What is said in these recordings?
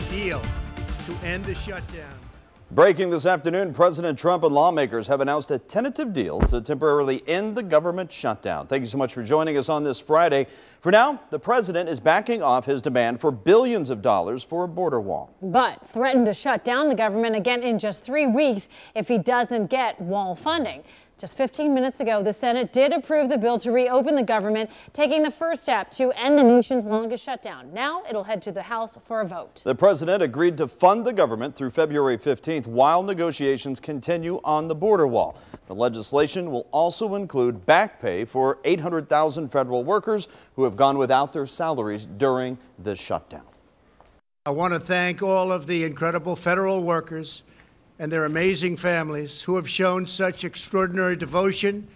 deal to end the shutdown. Breaking this afternoon, President Trump and lawmakers have announced a tentative deal to temporarily end the government shutdown. Thank you so much for joining us on this Friday. For now, the president is backing off his demand for billions of dollars for a border wall. But threatened to shut down the government again in just 3 weeks if he doesn't get wall funding. Just 15 minutes ago, the Senate did approve the bill to reopen the government, taking the first step to end the nation's longest shutdown. Now it'll head to the House for a vote. The president agreed to fund the government through February 15th while negotiations continue on the border wall. The legislation will also include back pay for 800,000 federal workers who have gone without their salaries during this shutdown. I want to thank all of the incredible federal workers and their amazing families who have shown such extraordinary devotion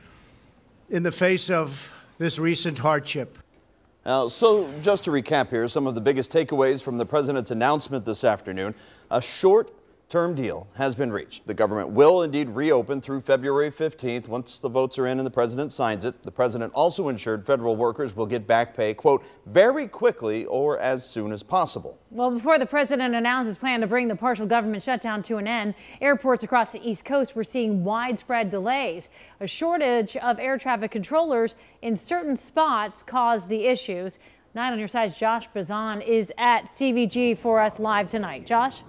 in the face of this recent hardship. So just to recap here, some of the biggest takeaways from the president's announcement this afternoon. A short-term deal has been reached. The government will indeed reopen through February 15th once the votes are in and the president signs it. The president also ensured federal workers will get back pay, quote, very quickly or as soon as possible. Well, before the president announced his plan to bring the partial government shutdown to an end, airports across the East Coast were seeing widespread delays. A shortage of air traffic controllers in certain spots caused the issues. 9 on your side's Josh Bazan is at CVG for us live tonight. Josh?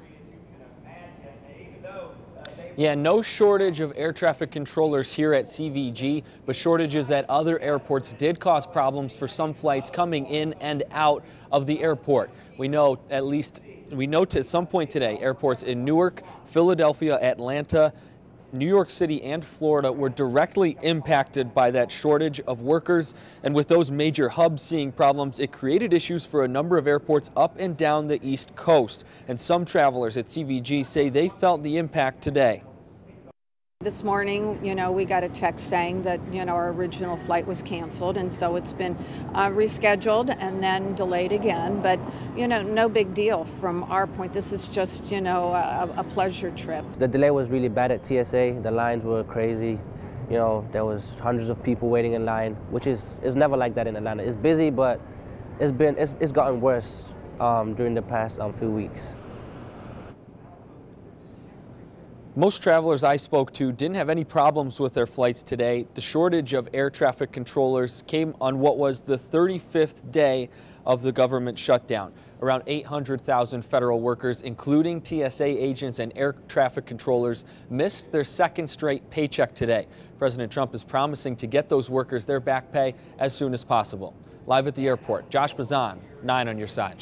Yeah, no shortage of air traffic controllers here at CVG, but shortages at other airports did cause problems for some flights coming in and out of the airport. We know to some point today, airports in Newark, Philadelphia, Atlanta, New York City and Florida were directly impacted by that shortage of workers. And with those major hubs seeing problems, it created issues for a number of airports up and down the East Coast. And some travelers at CVG say they felt the impact today. This morning, we got a text saying that, our original flight was canceled, and so it's been rescheduled and then delayed again. But, no big deal from our point. This is just, a pleasure trip. The delay was really bad at TSA. The lines were crazy. There was hundreds of people waiting in line, which is never like that in Atlanta. It's busy, but it's gotten worse during the past few weeks. Most travelers I spoke to didn't have any problems with their flights today. The shortage of air traffic controllers came on what was the 35th day of the government shutdown. Around 800,000 federal workers, including TSA agents and air traffic controllers, missed their second straight paycheck today. President Trump is promising to get those workers their back pay as soon as possible. Live at the airport, Josh Bazan, 9 on your side.